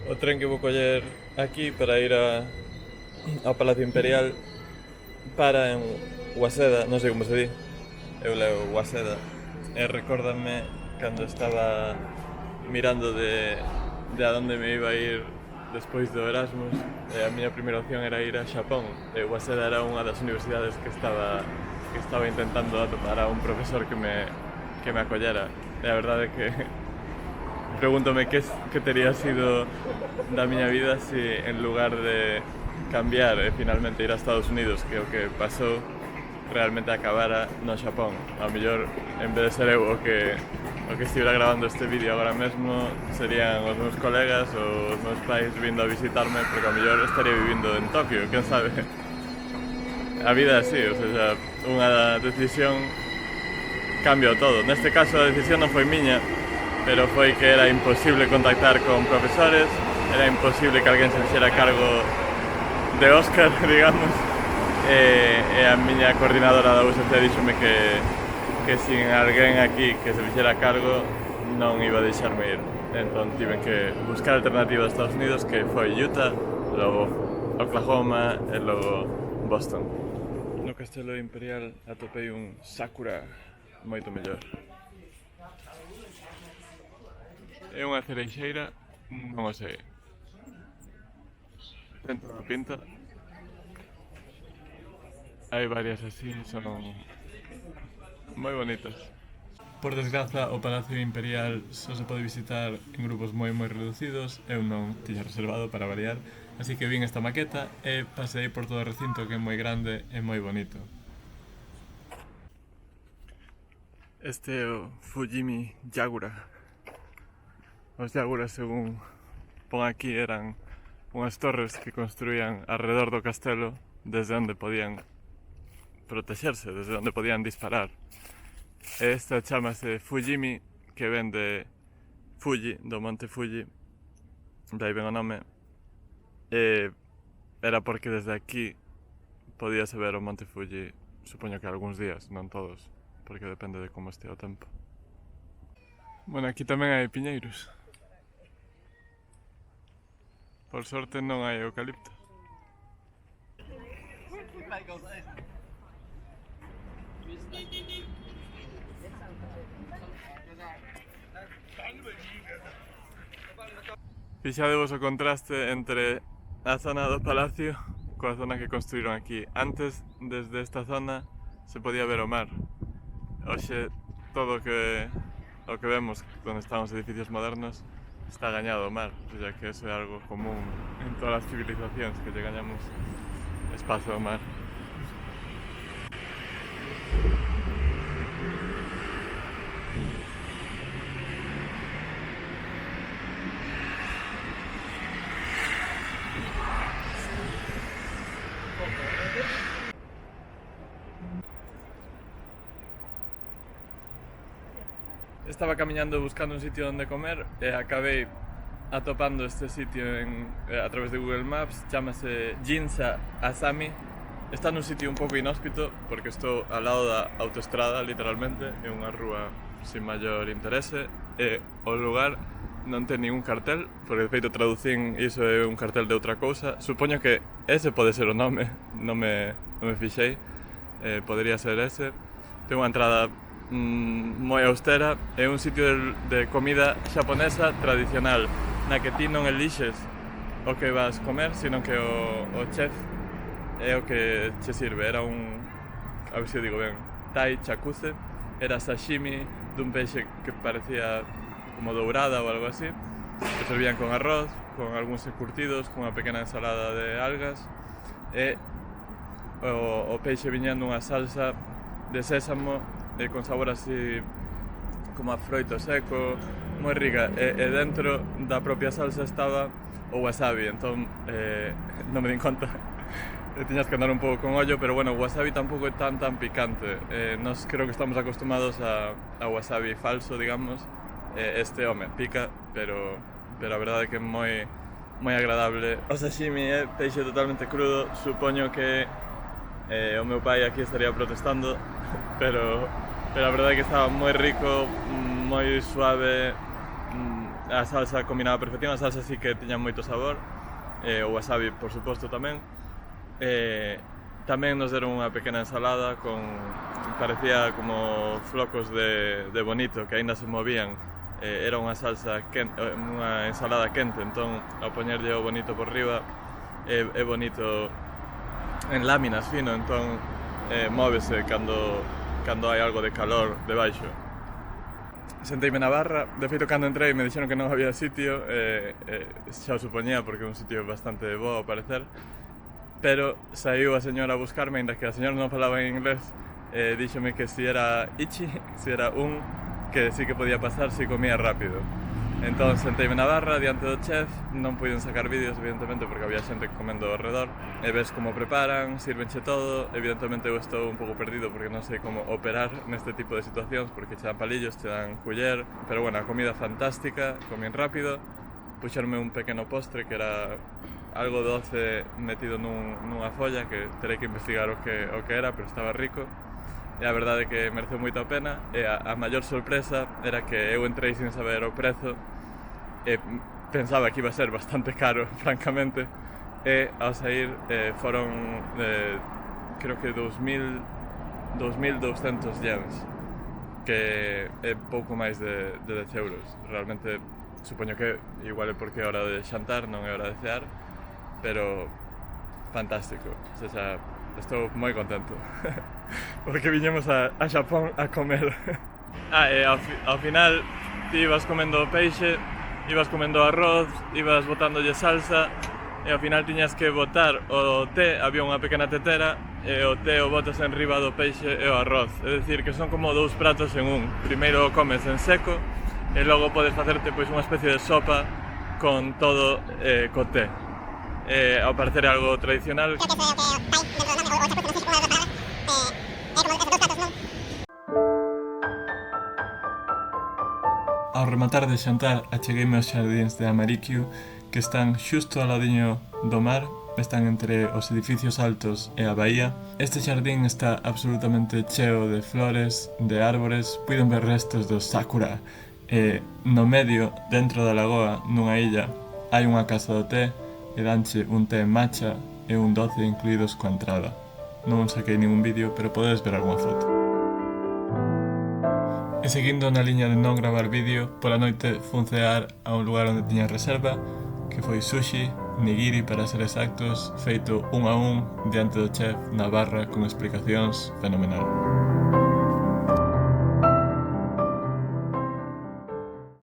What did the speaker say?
O tren que vou coller aquí para ir ao Palacio Imperial para en Waseda, non sei como se di, eu leo Waseda, e recórdame cando estaba mirando de a donde me iba a ir despois do Erasmus, e a miña primeira opción era ir a Xapón, e Waseda era unha das universidades que estaba intentando atopar a un profesor que me acollera, e a verdade é que pregúntome que tería sido da miña vida se en lugar de cambiar e finalmente ir a Estados Unidos, que o que pasou, realmente acabara no Xapón. Ao mellor, en vez de ser eu o que estivera grabando este vídeo agora mesmo, serían os meus colegas ou os meus pais vindo a visitarme, porque ao mellor estaría vivindo en Tokio, quen sabe. A vida é así, ou seja, unha decisión cambia todo. Neste caso a decisión non foi miña, pero foi que era imposible contactar con profesores, era imposible que alguén se fixera cargo de Óscar, digamos, e a miña coordinadora da USC díxome que sin alguén aquí que se fixera cargo non iba a deixarme ir. Entón tiven que buscar alternativa a Estados Unidos, que foi Utah, logo Oklahoma e logo Boston. No Castelo Imperial atopei un Sakura moito mellor. É unha cereixeira, non o sei. Ten toda a pinta. Hai varias así, son moi bonitas. Por desgraza, o Palacio Imperial só se pode visitar en grupos moi reducidos. Eu non tiña reservado para variar, así que vin esta maqueta e pasei por todo o recinto, que é moi grande e moi bonito. Este é o Fujimi Yagura. Os Yaguras, según pon aquí, eran unhas torres que construían alrededor do castelo desde onde podían protexerse, desde onde podían disparar. E esta chamase Fujimi, que ven de Fuji, do monte Fuji, dai ven o nome, e era porque desde aquí podíase ver o monte Fuji, supoño que algúns días, non todos, porque depende de como este o tempo. Bueno, aquí tamén hai piñeiros. Por sorte non hai eucalipto. Fixadevos o contraste entre a zona do palacio coa zona que construíron aquí. Antes, desde esta zona, se podía ver o mar. Hoxe, todo o que vemos onde están os edificios modernos está gañado ao mar, o sea que eso é algo común en todas as civilizacións, que lle gañamos espazo ao mar. Estaba camiñando buscando un sitio onde comer e acabei atopando este sitio a través de Google Maps. Chámase Ginza Asami. Está nun sitio un pouco inhóspito porque estou ao lado da autoestrada, literalmente. É unha rúa sin maior interese e o lugar non ten ningún cartel, porque de feito traducín iso é un cartel de outra cousa. Supoño que ese pode ser o nome, non me fixei, podería ser ese. Ten unha entrada moi austera, é un sitio de comida xaponesa tradicional, na que ti non elixes o que vas comer, sino que o chef é o que che sirve. Era a ver se digo ben, tai chakuse, era sashimi dun peixe que parecía como dourada ou algo así, que servían con arroz, con algúns encurtidos, con unha pequena ensalada de algas, e o peixe viña nunha salsa de sésamo con sabor así como a froito seco, moi rica, e dentro da propia salsa estaba o wasabi, entón non me din conta, tiñas que andar un pouco con ollo, pero bueno, o wasabi tampouco é tan picante. Nos creo que estamos acostumados a wasabi falso, digamos. Este, home, pica, pero a verdade é que é moi agradable. O sashimi é peixe totalmente crudo, supoño que o meu pai aquí estaría protestando, pero a verdade é que estaba moi rico, moi suave, a salsa combinaba a perfección, a salsa sí que tiña moito sabor, o wasabi por suposto tamén. Tamén nos deron unha pequena ensalada con, parecía como flocos de bonito que aínda se movían. Era unha salsa unha ensalada quente, entón ao poñerlle o bonito por riba é bonito en láminas fino, entón móvese cando hai algo de calor debaixo. Senteime na barra, de feito cando entrei me dixeron que non había sitio, xa o supoñía porque é un sitio bastante bo ao parecer, pero saiu a señora a buscarme, ainda que a señora non falaba en inglés, díxome que si era ichi, si era que sí que podía pasar si comía rápido. Entón senteime na barra diante do chef, non puiden sacar vídeos evidentemente porque había xente comendo ao redor, e ves como preparan, sírvenche todo. Evidentemente eu estou un pouco perdido porque non sei como operar neste tipo de situacións porque che dan palillos, che dan culler, pero bueno, a comida fantástica, comín rápido, puxerme un pequeno postre que era algo doce metido nunha folla que terei que investigar o que era, pero estaba rico. E a verdade é que mereceu moito a pena, e a maior sorpresa era que eu entrei sin saber o prezo e pensaba que iba a ser bastante caro, francamente, e ao sair foron creo que 2.200 yens, que é pouco máis de 10 euros. Realmente supoño que igual é porque é hora de xantar, non é hora de cear, pero fantástico, o sea, estou moi contento porque viñemos a Xapón a comer. E ao final ti ibas comendo peixe, ibas comendo arroz, ibas botándolle salsa e ao final tiñas que botar o té, había unha pequena tetera e o té o botas en riba do peixe e o arroz, é dicir que son como dous pratos en un. Primeiro o comes en seco e logo podes facerte pois unha especie de sopa con todo co té. Ao parecer é algo tradicional. Ao rematar de xantar achegueime aos xardíns de Amariquio, que están xusto ao ladiño do mar, están entre os edificios altos e a baía. Este xardín está absolutamente cheo de flores, de árbores, puiden ver restos do sakura, e no medio, dentro da lagoa, nunha illa, hai unha casa do té, e danche un té matcha e un doce incluídos coa entrada. Non saquei ningún vídeo, pero podedes ver algunha foto. E seguindo na liña de non gravar vídeo, pola noite fun cear a un lugar onde tiña reserva, que foi sushi, nigiri para ser exactos, feito un a un diante do chef na barra con explicacións fenomenal.